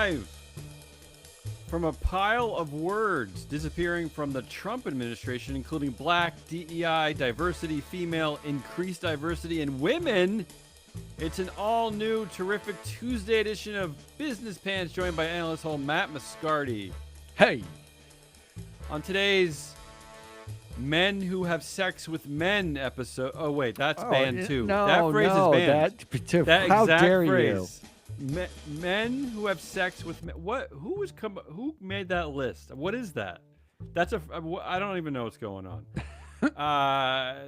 live from a pile of words disappearing from the Trump administration, including black, DEI, diversity, female, increased diversity, and women. It's an all-new, terrific Tuesday edition of Business Pants, joined by analyst Matt Moscardi. Hey! On today's Men Who Have Sex with Men episode... Oh, wait, that's banned too. No, that phrase is banned. That how exact dare phrase. you? Men who have sex with men. What? Who made that list? What is that? That's I don't even know what's going on.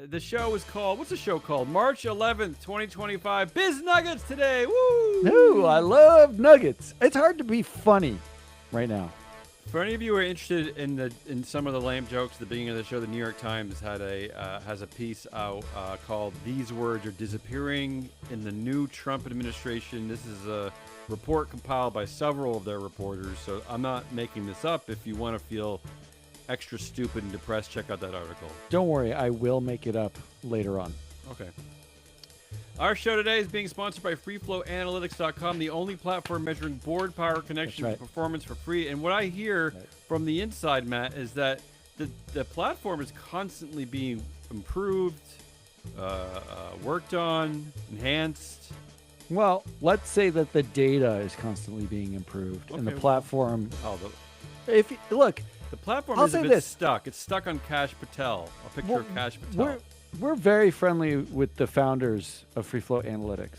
The show is called. What's the show called? March 11th, 2025. Biz Nuggets today. Woo! Ooh, I love nuggets. It's hard to be funny right now. For any of you who are interested in some of the lame jokes at the beginning of the show, the New York Times has a piece out called "These Words Are Disappearing in the New Trump Administration." This is a report compiled by several of their reporters, so I'm not making this up. If you want to feel extra stupid and depressed, check out that article. Don't worry, I will make it up later on. Okay. Our show today is being sponsored by FreeFlowAnalytics.com, the only platform measuring board power connection and performance for free. And what I hear from the inside, Matt, is that the platform is constantly being improved, worked on, enhanced. Well, let's say that the data is constantly being improved, and the platform. Look, the platform I'll is a say bit this. stuck. It's stuck on Kash Patel. A picture of Kash Patel. We're very friendly with the founders of Free Flow Analytics.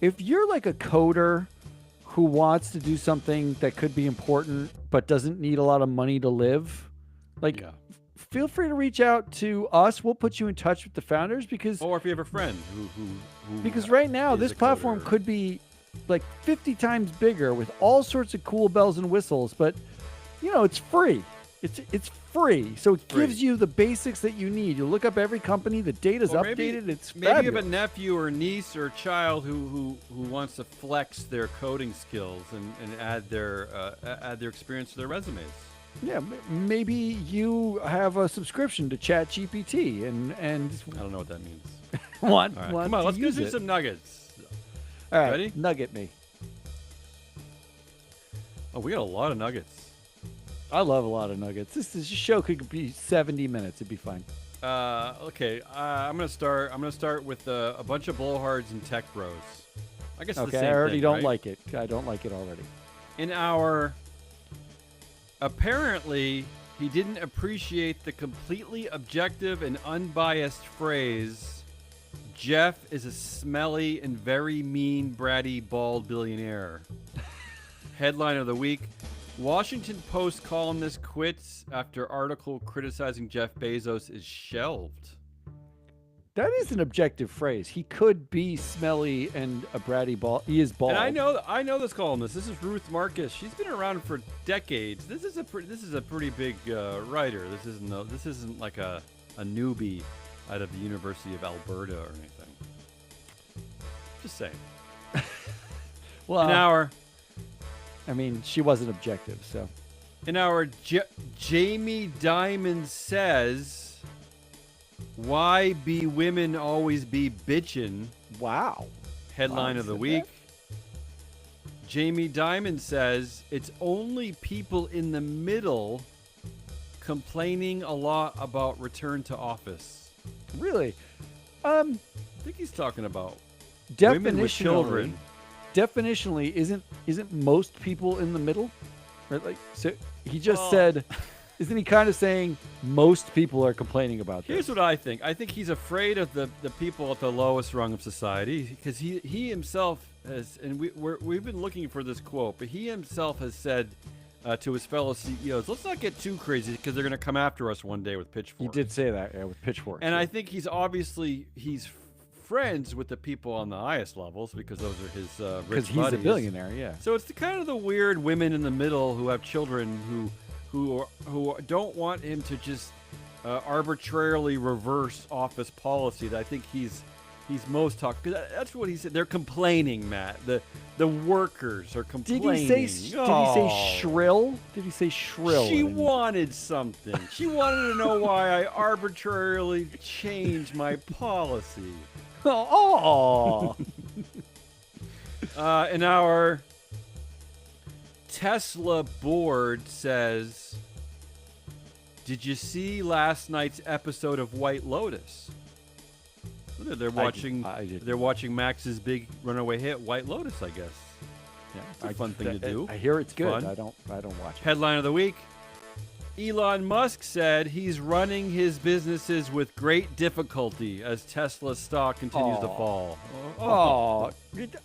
If you're like a coder who wants to do something that could be important but doesn't need a lot of money to live, feel free to reach out to us. We'll put you in touch with the founders or if you have a friend who because right now this platform could be like 50 times bigger with all sorts of cool bells and whistles, but it's free. It's free, so it gives you the basics that you need. You look up every company, the data's updated. It's maybe fabulous. you have a nephew or niece or child who wants to flex their coding skills and add their experience to their resumes. Yeah, maybe you have a subscription to ChatGPT and I don't know what that means. want come on, let's go through some nuggets. All right, ready? Nugget me. Oh, we got a lot of nuggets. I love a lot of nuggets. This show could be 70 minutes. It'd be fine. Okay. I'm gonna start with a bunch of blowhards and tech bros. I guess. Okay. The same I already thing, don't right? like it. I don't like it already. Apparently, he didn't appreciate the completely objective and unbiased phrase, "Jeff is a smelly and very mean, bratty, bald billionaire." Headline of the week. Washington Post columnist quits after article criticizing Jeff Bezos is shelved. That is an objective phrase. He could be smelly and a bratty bald. He is bald. And I know this columnist. This is Ruth Marcus. She's been around for decades. This is a pretty big writer. This isn't like a newbie out of the University of Alberta or anything. Just saying. Well, I mean, she wasn't objective, so. In our Jamie Dimon says, "Why be women always be bitchin'?" Wow. Headline of the week. Jamie Dimon says, "It's only people in the middle complaining a lot about return to office." Really? I think he's talking about women with children. Definitionally, isn't most people in the middle? Right? Like, so he just said, isn't he kind of saying most people are complaining about this? Here's what I think. I think he's afraid of the people at the lowest rung of society because he himself has, and we've been looking for this quote, but he himself has said to his fellow CEOs, let's not get too crazy because they're going to come after us one day with pitchforks. He did say that, with pitchforks. And I think he's friends with the people on the highest levels because those are his rich buddies. Because he's a billionaire, yeah. So it's kind of the weird women in the middle who have children who don't want him to just arbitrarily reverse office policy. That I think he's most talking, because that's what he said. They're complaining, Matt. The workers are complaining. Did he say shrill? Did he say shrill? She wanted something. She wanted to know why I arbitrarily changed my policy. Oh. In our Tesla board says, "Did you see last night's episode of White Lotus?" They're watching. They're watching Max's big runaway hit, White Lotus. I guess. Yeah, It's a fun thing to do. I hear it's good. Fun. I don't watch it. Headline of the week: Elon Musk said he's running his businesses with great difficulty as Tesla stock continues to fall. Oh,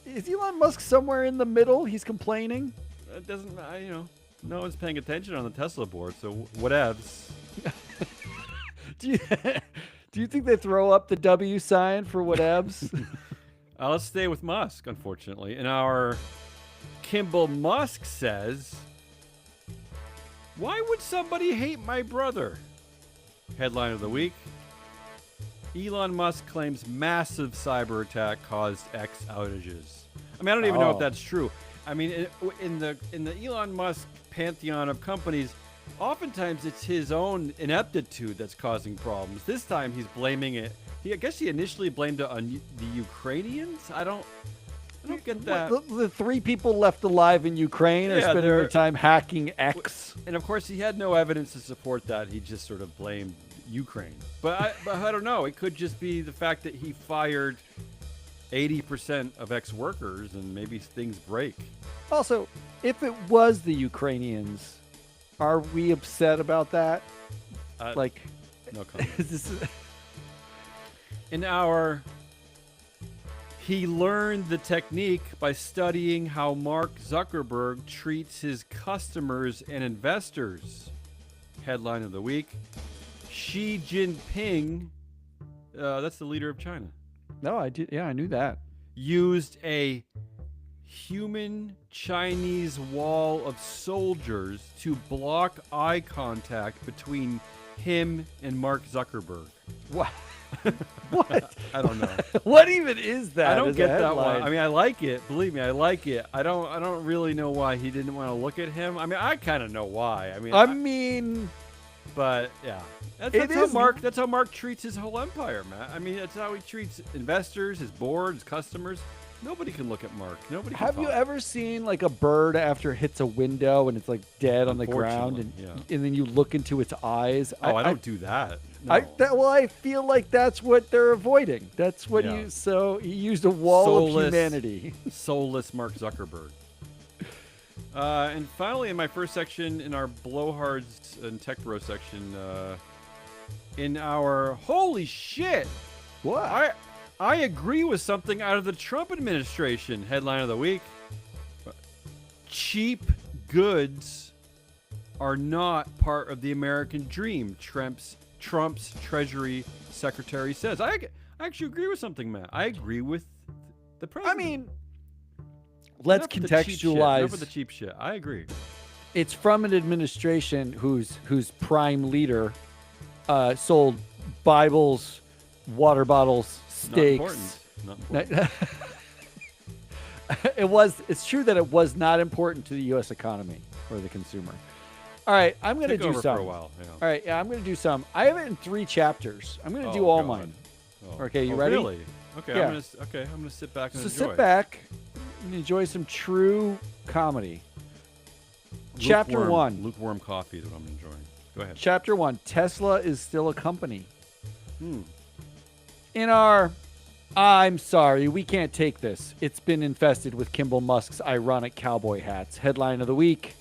is Elon Musk somewhere in the middle? He's complaining. It doesn't, no one's paying attention on the Tesla board, so whatevs. Do you think they throw up the W sign for whatevs? Let's stay with Musk, unfortunately. And our Kimball Musk says, "Why would somebody hate my brother?" Headline of the week: Elon Musk claims massive cyber attack caused X outages. I mean, I don't even know if that's true. I mean, in the Elon Musk pantheon of companies, oftentimes it's his own ineptitude that's causing problems. This time he's blaming it. I guess he initially blamed it on the Ukrainians. I don't get that. The 3 people left alive in Ukraine are spending their time hacking X. And of course, he had no evidence to support that. He just sort of blamed Ukraine. But I don't know. It could just be the fact that he fired 80% of ex-workers and maybe things break. Also, if it was the Ukrainians, are we upset about that? No comment. In our, he learned the technique by studying how Mark Zuckerberg treats his customers and investors. Headline of the week: Xi Jinping, that's the leader of China. No, I did. Yeah, I knew that. Used a human Chinese wall of soldiers to block eye contact between him and Mark Zuckerberg. What? What? I don't know. What even is that? I don't get that one. I mean, I like it. Believe me, I like it. I don't really know why he didn't want to look at him. I mean, I kind of know why. But yeah, that's how Mark treats his whole empire, Matt. I mean, that's how he treats investors, his board, his customers. Nobody can look at Mark. Nobody. Have you ever seen like a bird after it hits a window and it's like dead on the ground, and then you look into its eyes? Oh, I don't do that. No. I feel like that's what they're avoiding. That's what he used a wall of humanity. Soulless Mark Zuckerberg. And finally, in my first section, in our blowhards and tech bro section, in our holy shit, what? I agree with something out of the Trump administration. Headline of the week: Cheap goods are not part of the American dream. Trump's Treasury Secretary says. I actually agree with something, Matt. I agree with the president. I mean, let's contextualize. Enough of the cheap shit. I agree. It's from an administration whose prime leader sold Bibles, water bottles, steaks. Not important. It's true that it was not important to the U.S. economy or the consumer. All right, I'm going to do some. For a while, yeah. All right, I'm going to do some. I have it in 3 chapters. I'm going to do all mine. Oh. Okay, you ready? Really? Okay, yeah. I'm going to sit back and enjoy. So sit back and enjoy some true comedy. Chapter 1. Lukewarm coffee is what I'm enjoying. Go ahead. Chapter 1. Tesla is still a company. In our, I'm sorry, we can't take this. It's been infested with Kimball Musk's ironic cowboy hats. Headline of the week: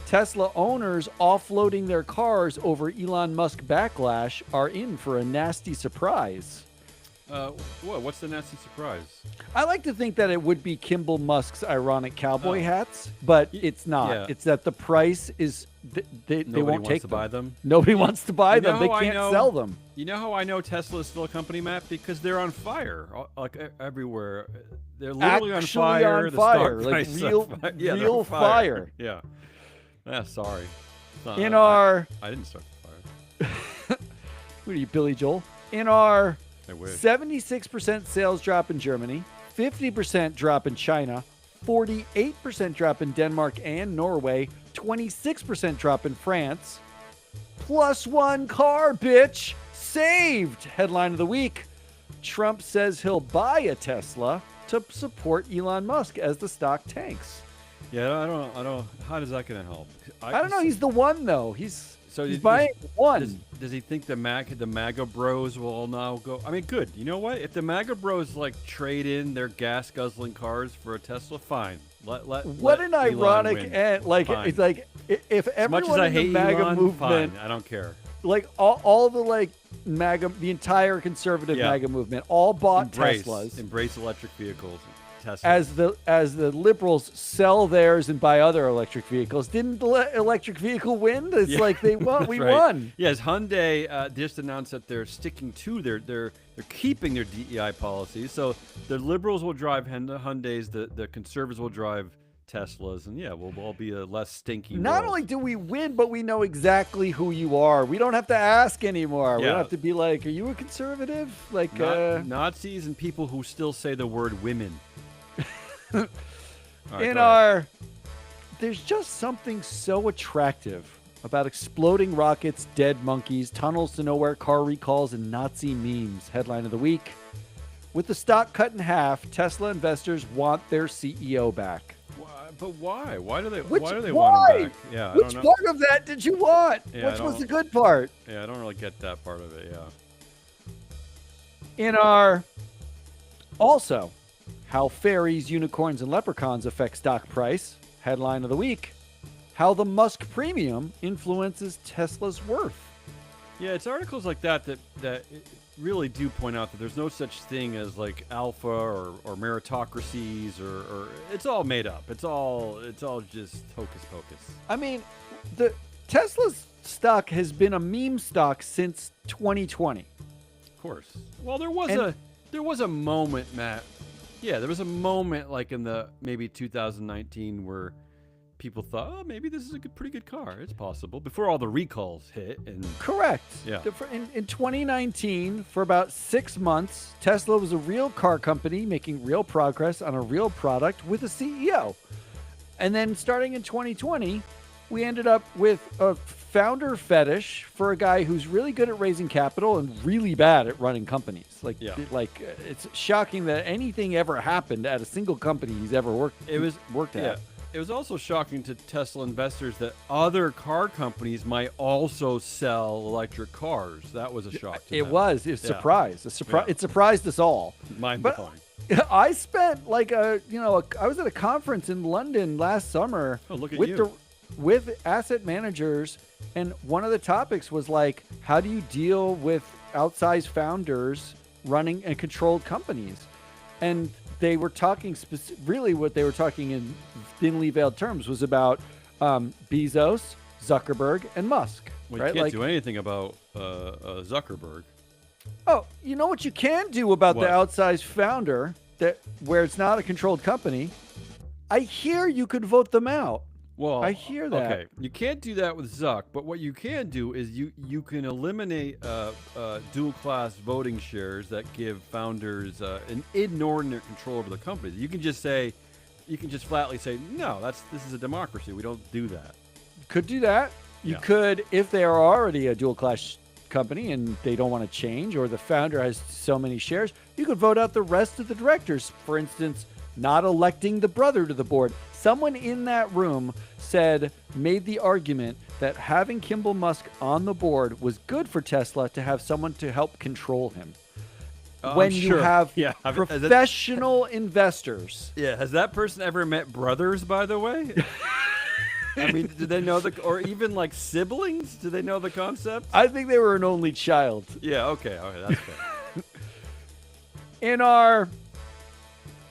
Tesla owners offloading their cars over Elon Musk backlash are in for a nasty surprise. What's the nasty surprise? I like to think that it would be Kimball Musk's ironic cowboy hats, but it's not. Yeah. It's that the price is they won't take them. Buy them. Nobody wants to buy them. They can't sell them. You know how I know Tesla is still a company, Matt? Because they're on fire, like everywhere. They're literally on fire. Like real fire. Yeah. Sorry. I didn't start the fire. What are you, Billy Joel? In our 76% sales drop in Germany, 50% drop in China, 48% drop in Denmark and Norway, 26% drop in France. +1 car, bitch! Saved! Headline of the week: Trump says he'll buy a Tesla to support Elon Musk as the stock tanks. Yeah, I don't. How does that gonna help? I don't know. He's the one though. He's does- buying one. Does he think the MAGA Bros will all now go? I mean, good. You know what? If the MAGA Bros like trade in their gas guzzling cars for a Tesla, fine. What an Elon ironic win. end! Like Fine. it's like if As much everyone as I in the hate MAGA Elon, movement, fine. I don't care. like all the like MAGA, the entire conservative Yeah. MAGA movement, all bought Teslas. Embrace electric vehicles. Teslas. As the liberals sell theirs and buy other electric vehicles, didn't the electric vehicle win? It's Yeah. like they won. That's We right. won. Yes, Hyundai just announced that they're sticking to they're keeping their DEI policies. So the liberals will drive Hyundais, the conservatives will drive Teslas, and yeah, we'll all be a less stinky. Not world. only do we win, but we know exactly who you are. We don't have to ask anymore. We Yeah. don't have to be like, "Are you a conservative?" Like, Nazis and people who still say the word women. All right, in go ahead. our, there's just something so attractive about exploding rockets, dead monkeys, tunnels to nowhere, car recalls, and Nazi memes. Headline of the week: with the stock cut in half, Tesla investors want their CEO back. But why? Why do they? Which- why do they why? want him back? Yeah, I Which don't know. part of that did you want? Yeah, I Which was don't- the good part? Yeah, I don't really get that part of it. Yeah. In our, also, how fairies, unicorns, and leprechauns affect stock price. Headline of the week: how the Musk premium influences Tesla's worth. Yeah, it's articles like that really do point out that there's no such thing as like alpha or meritocracies or it's all made up. It's all just hocus pocus. I mean, the Tesla's stock has been a meme stock since 2020. Of course. Well, there was a moment, Matt. Yeah, there was a moment like in the maybe 2019 where people thought, oh, maybe this is a pretty good car. It's possible before all the recalls hit. And Correct. Yeah. In 2019, for about 6 months, Tesla was a real car company making real progress on a real product with a CEO. And then starting in 2020, we ended up with a founder fetish for a guy who's really good at raising capital and really bad at running companies. It's shocking that anything ever happened at a single company he's ever worked at. Yeah. It was also shocking to Tesla investors that other car companies might also sell electric cars. That was a shock to It them. was. It was a Yeah. surprise. Yeah. It surprised us all. Mind But blowing. I spent I was at a conference in London last summer Oh, look at with you. with asset managers, and one of the topics was like, how do you deal with outsized founders running and controlled companies? And they were talking really what they were talking in thinly veiled terms was about Bezos, Zuckerberg, and Musk. Well, right? you can't do anything about Zuckerberg. Oh, you know what you can do about What? the outsized founder where it's not a controlled company? I hear you could vote them out. Well, I hear that. Okay, you can't do that with Zuck, but what you can do is you can eliminate dual class voting shares that give founders an inordinate control over the company. You can just flatly say, no, this is a democracy. We don't do that. Could do that. You Yeah. could, if they are already a dual class company and they don't want to change, or the founder has so many shares, you could vote out the rest of the directors. For instance, not electing the brother to the board. Someone in that room made the argument that having Kimball Musk on the board was good for Tesla to have someone to help control him. When I'm you sure. have Yeah, professional investors. Yeah, has that person ever met brothers, by the way? I mean, do they know or even like siblings? Do they know the concept? I think they were an only child. Yeah, okay, that's fair.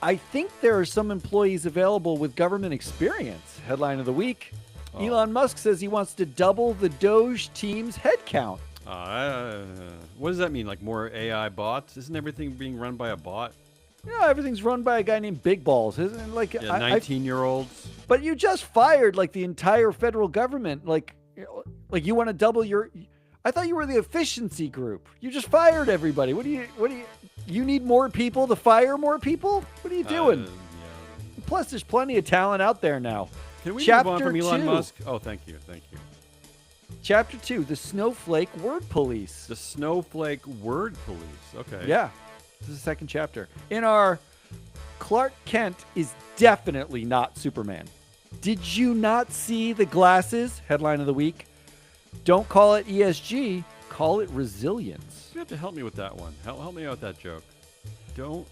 I think there are some employees available with government experience. Headline of the week. Oh. Elon Musk says he wants to double the Doge team's headcount. What does that mean? Like more AI bots? Isn't everything being run by a bot? Everything's run by a guy named Big Balls, isn't it? Like, Yeah, 19-year-olds. But you just fired like the entire federal government. Like you want to double your. I thought you were the efficiency group. You just fired everybody. What do you need more people to fire more people? What are you doing? Yeah. Plus, there's plenty of talent out there now. Can we Chapter move on from Elon 2. Musk? Oh, thank you. Chapter 2, the Snowflake Word Police. The Snowflake Word Police. Okay. Yeah, this is the second chapter. In our, Clark Kent is definitely not Superman. Did you not see the glasses? Headline of the week. Don't call it ESG, call it resilience. You have to help me with that one. Help me out with that joke. Don't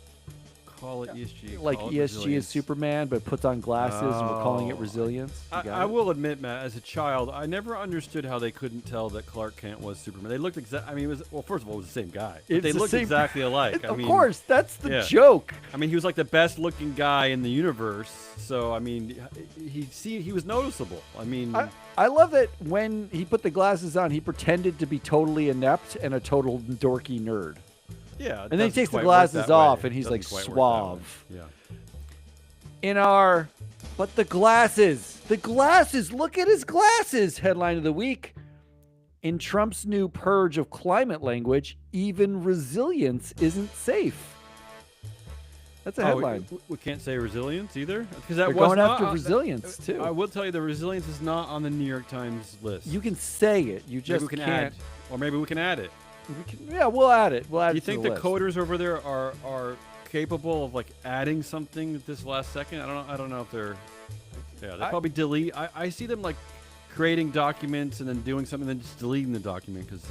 call it ESG. Like call it ESG resilience. is Superman, but puts on glasses and we're calling it Oh. resilience. You got I it? will admit, Matt, as a child, I never understood how they couldn't tell that Clark Kent was Superman. They looked exactly. I mean, first of all, it was the same guy. But It's they the looked same- exactly alike. Of course, that's the yeah. joke. I mean, he was like the best looking guy in the universe. So I mean, he was noticeable. I mean, I love that when he put the glasses on, he pretended to be totally inept and a total dorky nerd. yeah. And then he takes the glasses off and he's like suave. Yeah. But the glasses, look at his glasses. Headline of the week. In Trump's new purge of climate language, even resilience isn't safe. That's a headline. We can't say resilience either because They're that was going not after on- resilience too. I will tell you, the resilience is not on the New York Times list. You can say it. You just maybe we can can't. add, or maybe we can add it. Yeah, we'll add it. We'll add Do you it to think the the list. coders over there are capable of like adding something at this last second? I don't know if they're. Yeah, they probably delete. I see them like creating documents and then doing something, and then just deleting the document because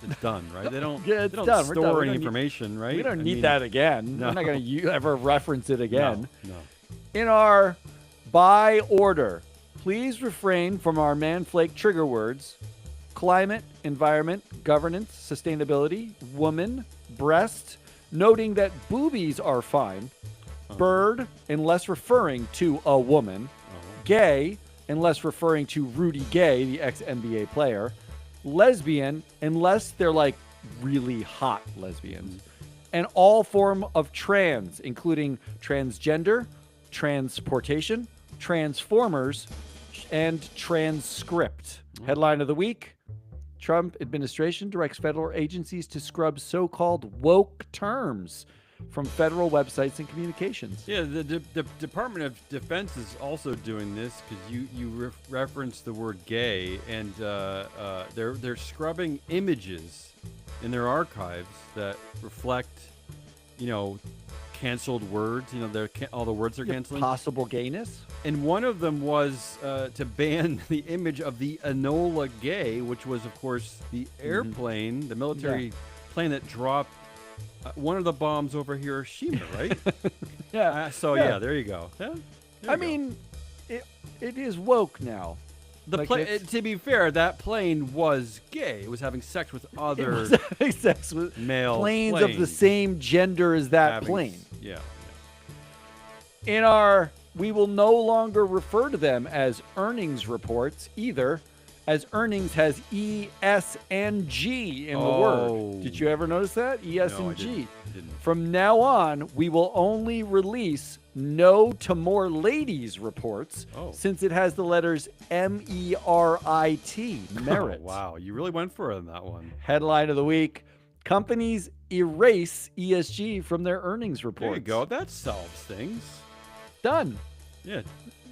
it's done, right? They don't. Yeah, it's they don't done. We're done. store We any don't need- information, right? We don't I need mean, that again. no. We're not going to ever reference it again. No. In our by order, please refrain from our manflake trigger words: climate, environment, governance, sustainability, woman, breast, noting that boobies are fine, bird, unless referring to a woman, gay, unless referring to Rudy Gay, the ex-NBA player, lesbian, unless they're like really hot lesbians, and all form of trans, including transgender, transportation, transformers, and transcript. Headline of the week. Trump administration directs federal agencies to scrub so-called woke terms from federal websites and communications. Yeah, the Department of Defense is also doing this because you reference the word gay, and they're scrubbing images in their archives that reflect, canceled words. All the words are canceling. Possible gayness. And one of them was to ban the image of the Enola Gay, which was, of course, the airplane, the military plane that dropped one of the bombs over Hiroshima, right? Yeah. Yeah, there you go. Yeah, I mean, it is woke now. to be fair, that plane was gay. It was having sex with other having sex with male planes of the same gender as that having- plane. Yeah. We will no longer refer to them as earnings reports either, as earnings has E, S, and G in the word. Did you ever notice that? E, S, No, and G. I didn't. From now on, we will only release no to more ladies reports since it has the letters MERIT, merit. Oh, wow, you really went for it on that one. Headline of the week. Companies erase ESG from their earnings reports. There you go. That solves things. Done. Yeah,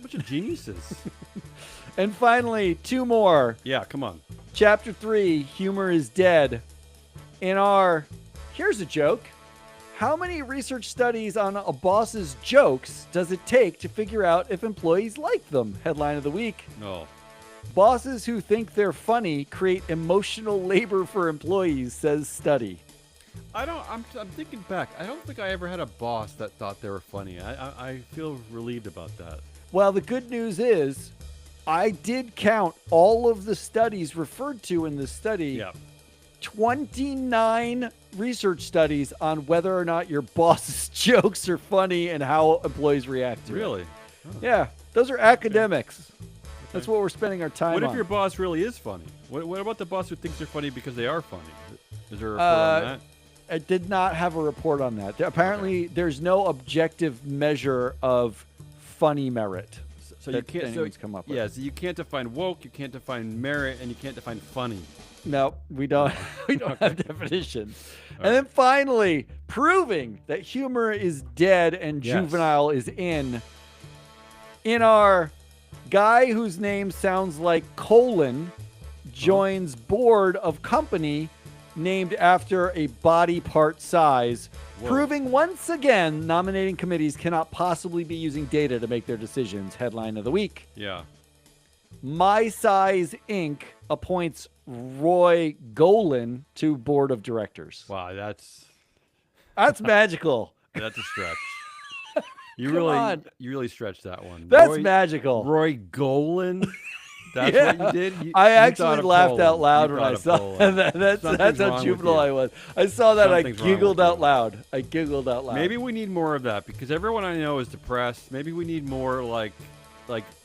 bunch of geniuses. And finally, two more. Yeah, come on. Chapter 3, Humor is Dead. Here's a joke. How many research studies on a boss's jokes does it take to figure out if employees like them? Headline of the week. No. Bosses who think they're funny create emotional labor for employees, says study. I'm thinking back. I don't think I ever had a boss that thought they were funny. I feel relieved about that. Well, the good news is I did count all of the studies referred to in this study. Yeah. 29 research studies on whether or not your boss's jokes are funny and how employees react to it. Really? Yeah, those are academics. That's what we're spending our time What on. if your boss really is funny? What about the boss who thinks they're funny because they are funny? Is there a report on that? I did not have a report on that. Apparently, there's no objective measure of funny merit. So you can't. anyone's come up with. Yeah, so you can't define woke, you can't define merit, and you can't define funny. No, we don't. We don't have definitions. And then finally, proving that humor is dead and juvenile is in our guy whose name sounds like colon joins board of company named after a body part size, Whoa. proving once again nominating committees cannot possibly be using data to make their decisions. Headline of the week. Yeah. My Size Inc. appoints Roy Golan to board of directors. Wow, that's magical. a stretch. You Come really stretched that one. That's magical. Roy Golan. That's Yeah. what you did. I you actually thought of laughed Poland. out loud You when I thought saw of Poland. that. Something's That's how wrong with juvenile you. I was. I saw that. Something's I wrong giggled with out you. loud. I giggled out loud. Maybe we need more of that because everyone I know is depressed. Maybe we need more like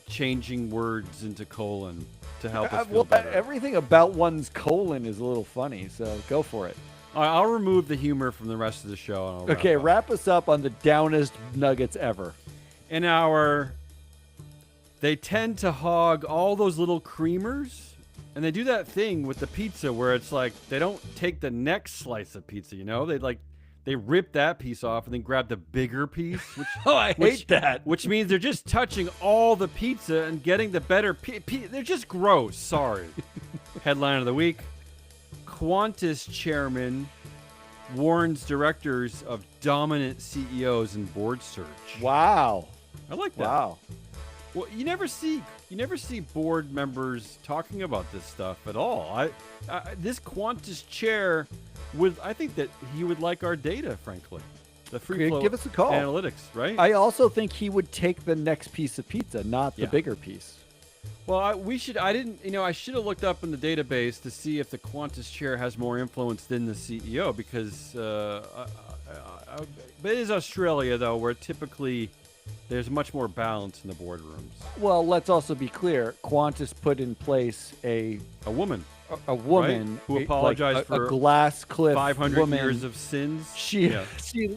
changing words into colon to help us feel better. Everything about one's colon is a little funny, so go for it. All right, I'll remove the humor from the rest of the show. And I'll Okay, up. wrap us up on the downest nuggets ever. They tend to hog all those little creamers, and they do that thing with the pizza where it's like they don't take the next slice of pizza, they rip that piece off and then grab the bigger piece. Which, I hate that. Which means they're just touching all the pizza and getting the better they're just gross. Sorry. Headline of the week. Qantas chairman warns directors of dominant CEOs in board search. Wow. I like that. Wow. Well, you never see board members talking about this stuff at all. This Qantas chair I think that he would like our data, frankly. The free flow Give us a call. analytics, right? I also think he would take the next piece of pizza, not the Yeah. bigger piece. Well, I should have looked up in the database to see if the Qantas chair has more influence than the CEO because, but it is Australia though, where typically there's much more balance in the boardrooms. Well, let's also be clear. Qantas put in place a woman woman who apologized for a glass cliff 500 woman. years of sins. She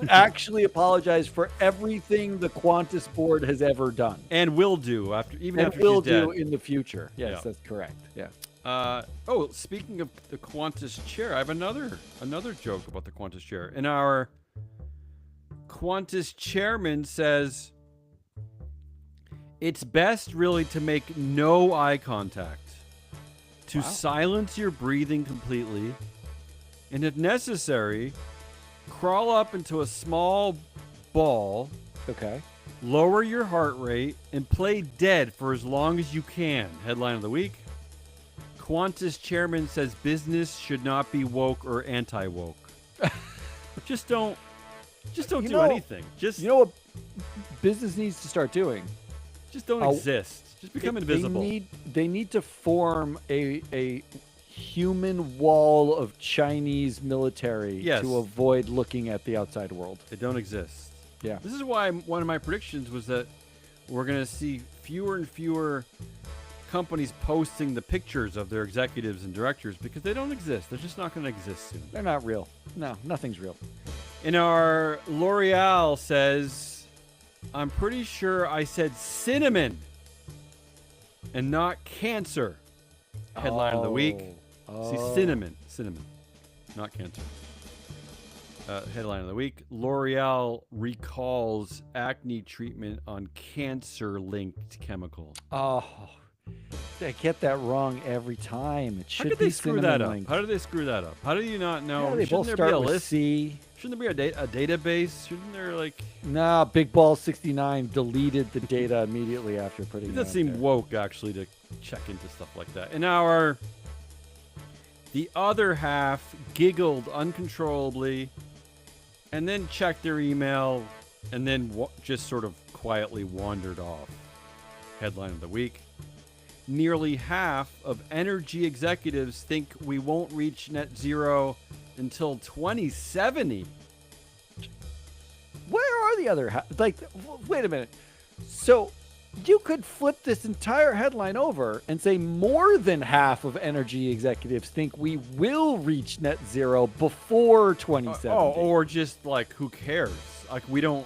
actually apologized for everything the Qantas board has ever done And will do after and she's will dead. do in the future. Yes, Yeah. that's correct. Yeah. Speaking of the Qantas chair, I have another joke about the Qantas chair. And our Qantas chairman says it's best really to make no eye contact, to silence your breathing completely, and if necessary, crawl up into a small ball, Okay. lower your heart rate, and play dead for as long as you can. Headline of the week. Qantas chairman says business should not be woke or anti-woke. Just don't do anything. You know what business needs to start doing? Just don't exist. Just become invisible. They need to form a human wall of Chinese military to avoid looking at the outside world. They don't exist. Yeah. This is why one of my predictions was that we're going to see fewer and fewer companies posting the pictures of their executives and directors because they don't exist. They're just not going to exist soon. They're not real. No, nothing's real. And our L'Oreal says, I'm pretty sure I said cinnamon and not cancer. Headline of the week. See, cinnamon, not cancer. Headline of the week. L'Oreal recalls acne treatment on cancer-linked chemical. Oh, I get that wrong every time. It should How did be they screw that up? cinnamon-linked. How did they screw that up? How do you not know? Yeah, they both Shouldn't there start be a with list? C. Shouldn't there be a database? Shouldn't there Nah, Big Ball 69 deleted the data immediately after putting It it does out seem there. woke actually to check into stuff like that. And the other half giggled uncontrollably, and then checked their email, and then just sort of quietly wandered off. Headline of the week. Nearly half of energy executives think we won't reach net zero until 2070. Where are the other half? Wait a minute. So you could flip this entire headline over and say more than half of energy executives think we will reach net zero before 2070. Or just who cares? We don't.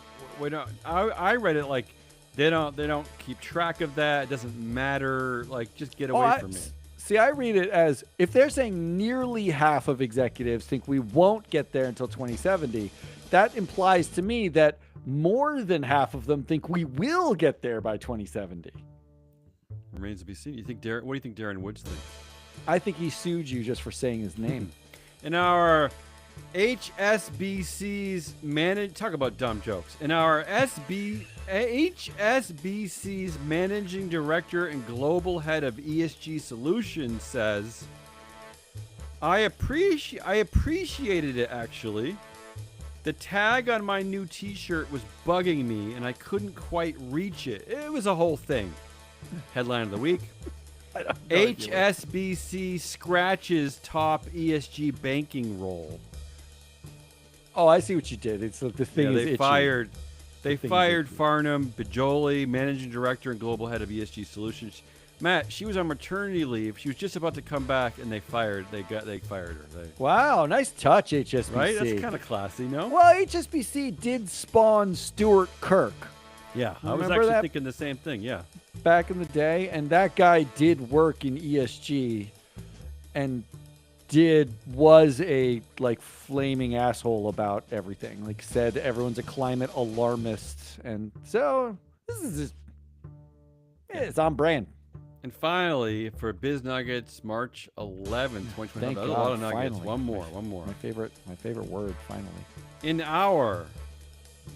I read it like they don't keep track of that. It doesn't matter. Just get away from me. See, I read it as if they're saying nearly half of executives think we won't get there until 2070, that implies to me that more than half of them think we will get there by 2070. Remains to be seen. What do you think Darren Woods thinks? I think he sued you just for saying his name. In our HSBC's talk about dumb jokes. In our HSBC's managing director and global head of ESG solutions says, I appreciated it actually. The tag on my new t-shirt was bugging me and I couldn't quite reach it. It was a whole thing. Headline of the week. HSBC scratches top ESG banking role. Oh, I see what you did. It's the thing is itchy. They fired Farnham Bajoli, managing director and global head of ESG solutions. Matt, she was on maternity leave. She was just about to come back, and they fired her. Wow, nice touch, HSBC. Right? That's kind of classy, no? Well, HSBC did spawn Stuart Kirk. Yeah, I was actually thinking the same thing. Yeah, back in the day, and that guy did work in ESG, and was a flaming asshole about everything. Like said, everyone's a climate alarmist, and so this is just it's on brand. And finally, for Biz Nuggets, March 11, 2020. That's a lot of nuggets. Finally. One more. My favorite word, finally. In our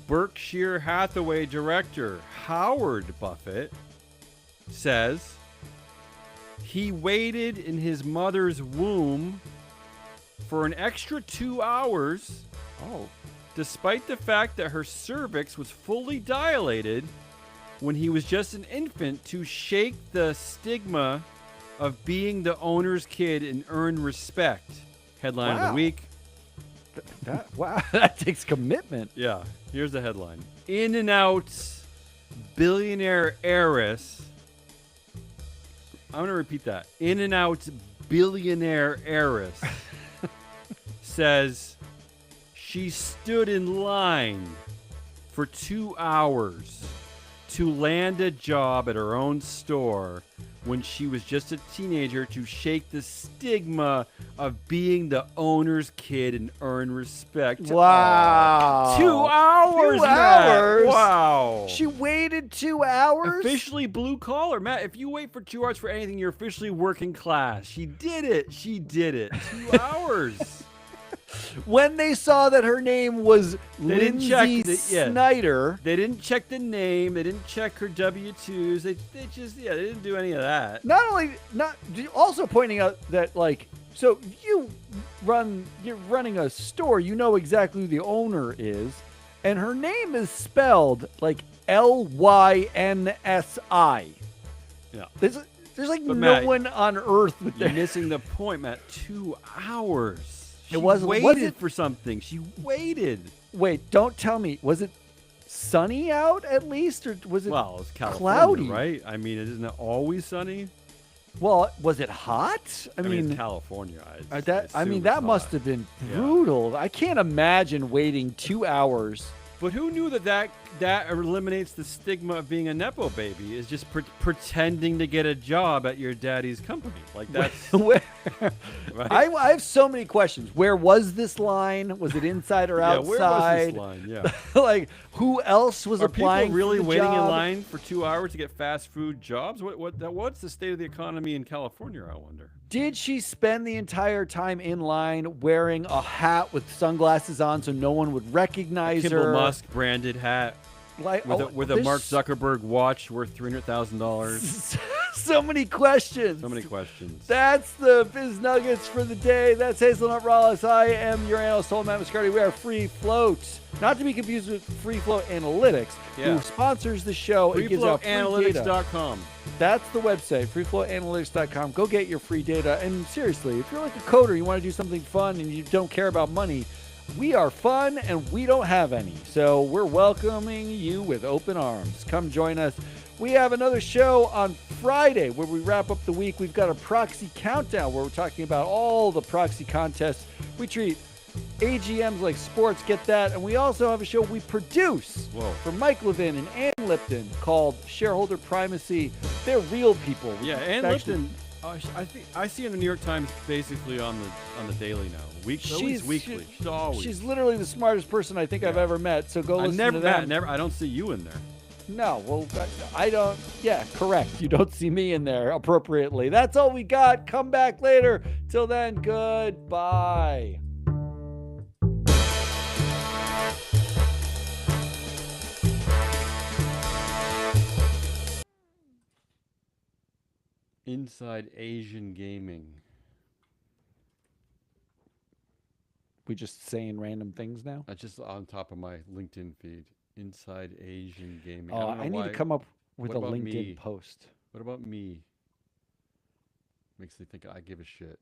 Berkshire Hathaway director, Howard Buffett, says he waited in his mother's womb for an extra 2 hours. Oh. Despite the fact that her cervix was fully dilated when he was just an infant, to shake the stigma of being the owner's kid and earn respect. Headline of the week. Wow, that takes commitment. Yeah, here's the headline. In-N-Out's billionaire heiress. I'm going to repeat that. In-N-Out's billionaire heiress says she stood in line for 2 hours to land a job at her own store when she was just a teenager, to shake the stigma of being the owner's kid and earn respect. Wow. 2 hours, 2 hours? Matt. Wow. She waited 2 hours? Officially blue collar. Matt, if you wait for 2 hours for anything, you're officially working class. She did it. 2 hours. When they saw that her name was Lindsay Snyder. They didn't check the name. They didn't check her W-2s. They didn't do any of that. Also pointing out that, so you're running a store, you know exactly who the owner is, and her name is spelled like Lynsi. Yeah. There's no one on earth with You're that. missing the point, Matt. 2 hours. She waited waited for something. She waited. Wait, don't tell me. Was it sunny out at least, or was it it's California, cloudy? Right? I mean, isn't it always sunny? Well, was it hot? I mean, it's California. That must have been brutal. Yeah. I can't imagine waiting 2 hours. But who knew that eliminates the stigma of being a Nepo baby, is just pretending to get a job at your daddy's company. Like that's... Right? I have so many questions. Where was this line? Was it inside or outside? Where was this line? Yeah. Who else was applying? Are people really for the waiting job? in line for 2 hours to get fast food jobs? What's the state of the economy in California, I wonder? Did she spend the entire time in line wearing a hat with sunglasses on so no one would recognize her? Kimball Musk branded hat with a Mark Zuckerberg watch worth $300,000. So many questions. That's the Biz Nuggets for the day. That's Hazelnut Rollins. I am your analyst, Matt Mascardi. We are Free Float. Not to be confused with Free Float Analytics, who sponsors the show and gives out free data. FreeFloatAnalytics.com. That's the website, freefloatanalytics.com. Go get your free data. And seriously, if you're like a coder, you want to do something fun and you don't care about money, we are fun and we don't have any. So we're welcoming you with open arms. Come join us. We have another show on Friday where we wrap up the week. We've got a proxy countdown where we're talking about all the proxy contests. We treat AGMs like sports, get that. And we also have a show we produce for Mike Levin and Ann Lipton called Shareholder Primacy. They're real people. Yeah, Ann Lipton, I see in the New York Times basically on the daily now. She's weekly. She's literally the smartest person I think I've ever met. So go listen to that. I don't see you in there. No, well, I don't. Yeah, correct. You don't see me in there appropriately. That's all we got. Come back later. Till then, goodbye. Inside Asian Gaming. We just saying random things now? That's just on top of my LinkedIn feed. Inside Asian Gaming. Oh, I need to come up with a What about LinkedIn me? post. What about me? Makes me think I give a shit.